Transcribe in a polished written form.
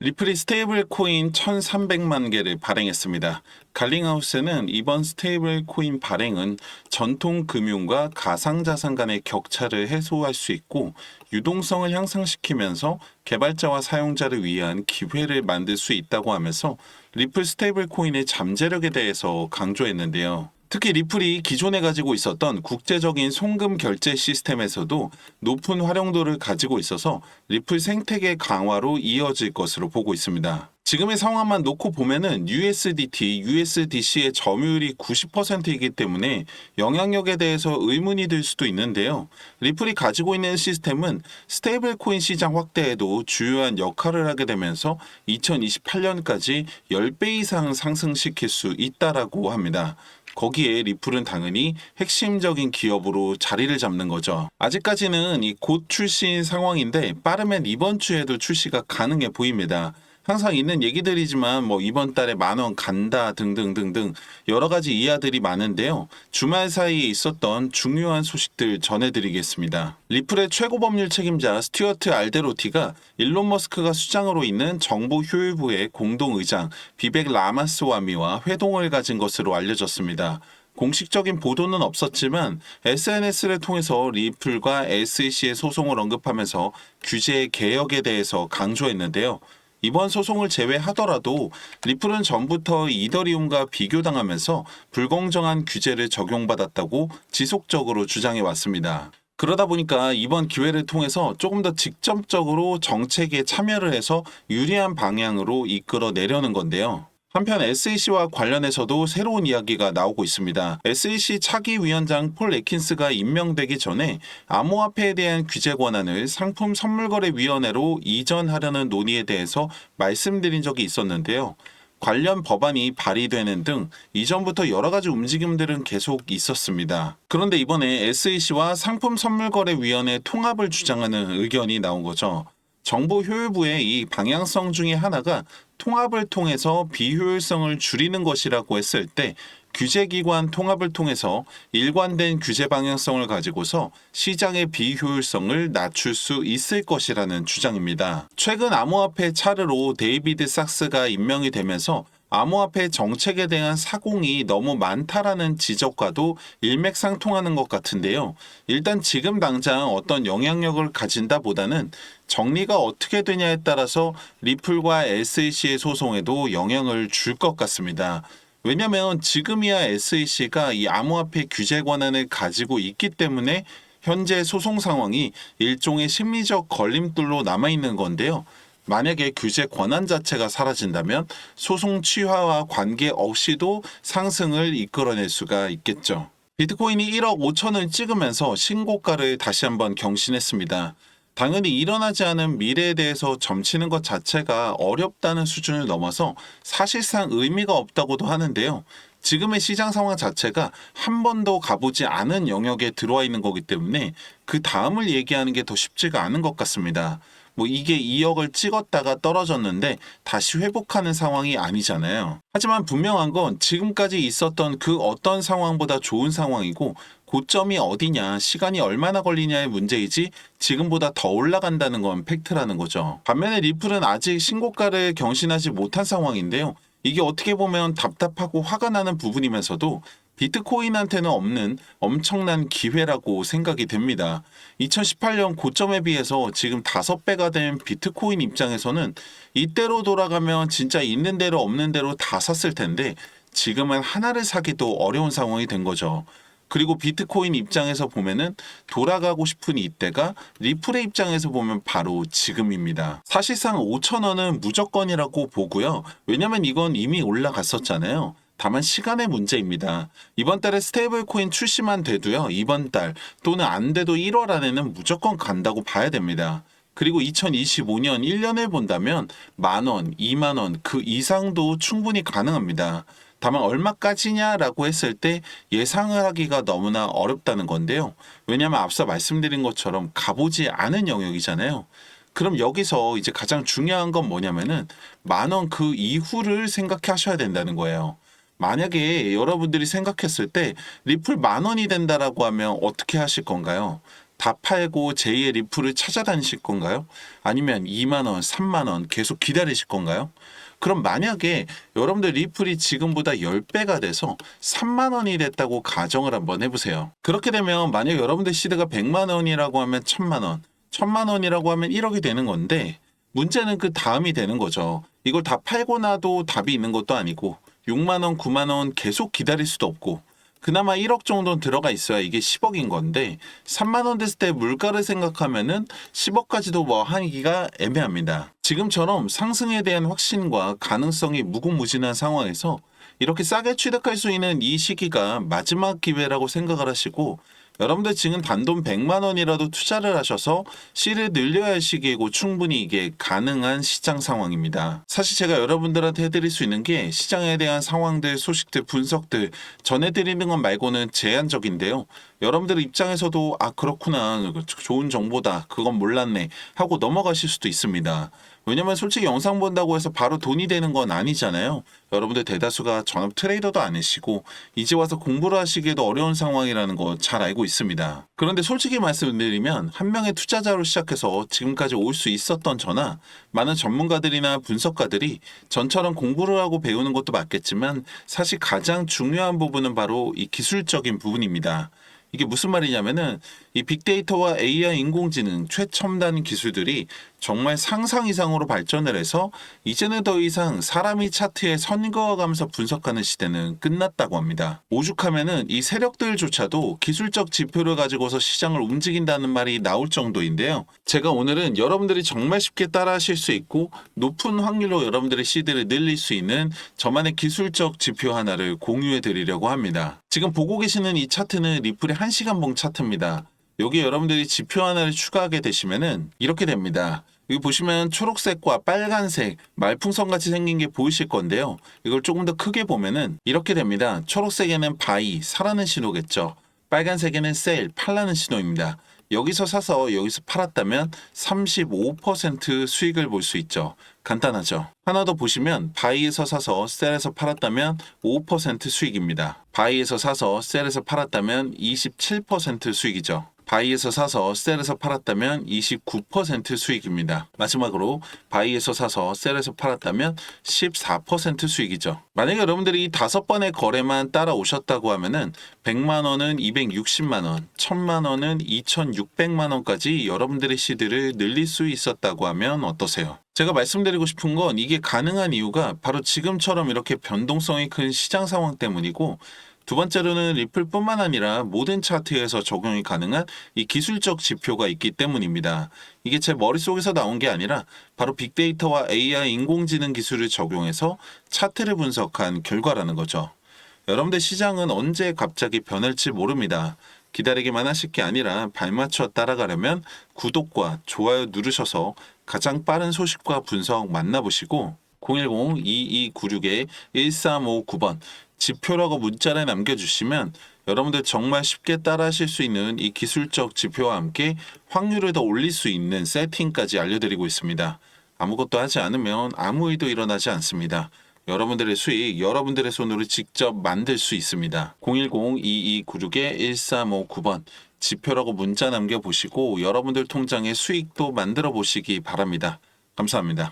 리플이 스테이블 코인 1,300만 개를 발행했습니다. 갈링하우스는 이번 스테이블 코인 발행은 전통 금융과 가상자산 간의 격차를 해소할 수 있고 유동성을 향상시키면서 개발자와 사용자를 위한 기회를 만들 수 있다고 하면서 리플 스테이블 코인의 잠재력에 대해서 강조했는데요. 특히 리플이 기존에 가지고 있었던 국제적인 송금 결제 시스템에서도 높은 활용도를 가지고 있어서 리플 생태계 강화로 이어질 것으로 보고 있습니다. 지금의 상황만 놓고 보면은 USDT, USDC의 점유율이 90%이기 때문에 영향력에 대해서 의문이 들 수도 있는데요. 리플이 가지고 있는 시스템은 스테이블 코인 시장 확대에도 주요한 역할을 하게 되면서 2028년까지 10배 이상 상승시킬 수 있다라고 합니다. 거기에 리플은 당연히 핵심적인 기업으로 자리를 잡는 거죠. 아직까지는 이 곧 출시인 상황인데 빠르면 이번 주에도 출시가 가능해 보입니다. 항상 있는 얘기들이지만 이번 달에 10,000원 간다 등등등등 여러 가지 이야들이 많은데요. 주말 사이에 있었던 중요한 소식들 전해드리겠습니다. 리플의 최고 법률 책임자 스튜어트 알데로티가 일론 머스크가 수장으로 있는 정보 효율부의 공동의장 비벡 라마스와미와 회동을 가진 것으로 알려졌습니다. 공식적인 보도는 없었지만 SNS를 통해서 리플과 SEC의 소송을 언급하면서 규제 개혁에 대해서 강조했는데요. 이번 소송을 제외하더라도 리플은 전부터 이더리움과 비교당하면서 불공정한 규제를 적용받았다고 지속적으로 주장해 왔습니다. 그러다 보니까 이번 기회를 통해서 조금 더 직접적으로 정책에 참여를 해서 유리한 방향으로 이끌어내려는 건데요. 한편 SEC와 관련해서도 새로운 이야기가 나오고 있습니다. SEC 차기 위원장 폴 애킨스가 임명되기 전에 암호화폐에 대한 규제 권한을 상품 선물거래위원회로 이전하려는 논의에 대해서 말씀드린 적이 있었는데요. 관련 법안이 발의되는 등 이전부터 여러 가지 움직임들은 계속 있었습니다. 그런데 이번에 SEC와 상품 선물거래위원회 통합을 주장하는 의견이 나온 거죠. 정보 효율부의 이 방향성 중에 하나가 통합을 통해서 비효율성을 줄이는 것이라고 했을 때 규제기관 통합을 통해서 일관된 규제 방향성을 가지고서 시장의 비효율성을 낮출 수 있을 것이라는 주장입니다. 최근 암호화폐 차르로 데이비드 삭스가 임명이 되면서 암호화폐 정책에 대한 사공이 너무 많다라는 지적과도 일맥상통하는 것 같은데요. 일단 지금 당장 어떤 영향력을 가진다 보다는 정리가 어떻게 되냐에 따라서 리플과 SEC의 소송에도 영향을 줄 것 같습니다. 왜냐하면 지금이야 SEC가 이 암호화폐 규제 권한을 가지고 있기 때문에 현재 소송 상황이 일종의 심리적 걸림돌로 남아있는 건데요. 만약에 규제 권한 자체가 사라진다면 소송 취하와 관계없이도 상승을 이끌어낼 수가 있겠죠. 비트코인이 1억 5천을 찍으면서 신고가를 다시 한번 경신했습니다. 당연히 일어나지 않은 미래에 대해서 점치는 것 자체가 어렵다는 수준을 넘어서 사실상 의미가 없다고도 하는데요. 지금의 시장 상황 자체가 한 번도 가보지 않은 영역에 들어와 있는 거기 때문에 그 다음을 얘기하는 게 더 쉽지가 않은 것 같습니다. 이게 2억을 찍었다가 떨어졌는데 다시 회복하는 상황이 아니잖아요. 하지만 분명한 건 지금까지 있었던 그 어떤 상황보다 좋은 상황이고 고점이 어디냐, 시간이 얼마나 걸리냐의 문제이지 지금보다 더 올라간다는 건 팩트라는 거죠. 반면에 리플은 아직 신고가를 경신하지 못한 상황인데요. 이게 어떻게 보면 답답하고 화가 나는 부분이면서도 비트코인한테는 없는 엄청난 기회라고 생각이 됩니다. 2018년 고점에 비해서 지금 5배가 된 비트코인 입장에서는 이때로 돌아가면 진짜 있는 대로 없는 대로 다 샀을 텐데 지금은 하나를 사기도 어려운 상황이 된 거죠. 그리고 비트코인 입장에서 보면은 돌아가고 싶은 이때가 리플의 입장에서 보면 바로 지금입니다. 사실상 5,000원은 무조건이라고 보고요. 왜냐면 이건 이미 올라갔었잖아요. 다만 시간의 문제입니다. 이번 달에 스테이블 코인 출시만 돼도요. 이번 달 또는 안 돼도 1월 안에는 무조건 간다고 봐야 됩니다. 그리고 2025년 1년을 본다면 10,000원, 20,000원 그 이상도 충분히 가능합니다. 다만 얼마까지냐라고 했을 때 예상을 하기가 너무나 어렵다는 건데요. 왜냐하면 앞서 말씀드린 것처럼 가보지 않은 영역이잖아요. 그럼 여기서 이제 가장 중요한 건 뭐냐면은 10,000원 그 이후를 생각하셔야 된다는 거예요. 만약에 여러분들이 생각했을 때 리플 10,000원이 된다라고 하면 어떻게 하실 건가요? 다 팔고 제2의 리플을 찾아다니실 건가요? 아니면 2만 원, 3만 원 계속 기다리실 건가요? 그럼 만약에 여러분들 리플이 지금보다 10배가 돼서 3만 원이 됐다고 가정을 한번 해보세요. 그렇게 되면 만약 여러분들 시드가 100만 원이라고 하면 1000만 원, 1000만 원이라고 하면 1억이 되는 건데 문제는 그 다음이 되는 거죠. 이걸 다 팔고 나도 답이 있는 것도 아니고 6만 원, 9만 원 계속 기다릴 수도 없고 그나마 1억 정도는 들어가 있어야 이게 10억인 건데 3만 원 됐을 때 물가를 생각하면은 10억까지도 뭐 하기가 애매합니다. 지금처럼 상승에 대한 확신과 가능성이 무궁무진한 상황에서 이렇게 싸게 취득할 수 있는 이 시기가 마지막 기회라고 생각을 하시고 여러분들 지금 단돈 100만 원이라도 투자를 하셔서 씨를 늘려야 할 시기이고 충분히 이게 가능한 시장 상황입니다. 사실 제가 여러분들한테 해드릴 수 있는 게 시장에 대한 상황들, 소식들, 분석들 전해드리는 것 말고는 제한적인데요. 여러분들 입장에서도 아 그렇구나 좋은 정보다 그건 몰랐네 하고 넘어가실 수도 있습니다. 왜냐면 솔직히 영상 본다고 해서 바로 돈이 되는 건 아니잖아요. 여러분들 대다수가 전업 트레이더도 아니시고 이제 와서 공부를 하시기에도 어려운 상황이라는 거 잘 알고 있습니다. 그런데 솔직히 말씀드리면 한 명의 투자자로 시작해서 지금까지 올 수 있었던 저나 많은 전문가들이나 분석가들이 전처럼 공부를 하고 배우는 것도 맞겠지만 사실 가장 중요한 부분은 바로 이 기술적인 부분입니다. 이게 무슨 말이냐면은 이 빅데이터와 AI 인공지능 최첨단 기술들이 정말 상상 이상으로 발전을 해서 이제는 더 이상 사람이 차트에 선 그어가면서 분석하는 시대는 끝났다고 합니다. 오죽하면은 이 세력들조차도 기술적 지표를 가지고서 시장을 움직인다는 말이 나올 정도인데요. 제가 오늘은 여러분들이 정말 쉽게 따라하실 수 있고 높은 확률로 여러분들의 시드를 늘릴 수 있는 저만의 기술적 지표 하나를 공유해 드리려고 합니다. 지금 보고 계시는 이 차트는 리플의 1시간봉 차트입니다. 여기 여러분들이 지표 하나를 추가하게 되시면은 이렇게 됩니다. 여기 보시면 초록색과 빨간색 말풍선 같이 생긴 게 보이실 건데요. 이걸 조금 더 크게 보면은 이렇게 됩니다. 초록색에는 바이, 사라는 신호겠죠. 빨간색에는 셀, 팔라는 신호입니다. 여기서 사서 여기서 팔았다면 35% 수익을 볼 수 있죠. 간단하죠. 하나 더 보시면 바이에서 사서 셀에서 팔았다면 5% 수익입니다. 바이에서 사서 셀에서 팔았다면 27% 수익이죠. 바이에서 사서 셀에서 팔았다면 29% 수익입니다. 마지막으로 바이에서 사서 셀에서 팔았다면 14% 수익이죠. 만약에 여러분들이 이 5번의 거래만 따라오셨다고 하면은 100만 원은 260만 원, 1000만 원은 2600만 원까지 여러분들의 시드를 늘릴 수 있었다고 하면 어떠세요? 제가 말씀드리고 싶은 건 이게 가능한 이유가 바로 지금처럼 이렇게 변동성이 큰 시장 상황 때문이고 두 번째로는 리플뿐만 아니라 모든 차트에서 적용이 가능한 이 기술적 지표가 있기 때문입니다. 이게 제 머릿속에서 나온 게 아니라 바로 빅데이터와 AI 인공지능 기술을 적용해서 차트를 분석한 결과라는 거죠. 여러분들 시장은 언제 갑자기 변할지 모릅니다. 기다리기만 하실 게 아니라 발맞춰 따라가려면 구독과 좋아요 누르셔서 가장 빠른 소식과 분석 만나보시고 010-2296-1359번 지표라고 문자를 남겨주시면 여러분들 정말 쉽게 따라하실 수 있는 이 기술적 지표와 함께 확률을 더 올릴 수 있는 세팅까지 알려드리고 있습니다. 아무것도 하지 않으면 아무 일도 일어나지 않습니다. 여러분들의 수익, 여러분들의 손으로 직접 만들 수 있습니다. 010-2296-1359번 지표라고 문자 남겨보시고 여러분들 통장에 수익도 만들어 보시기 바랍니다. 감사합니다.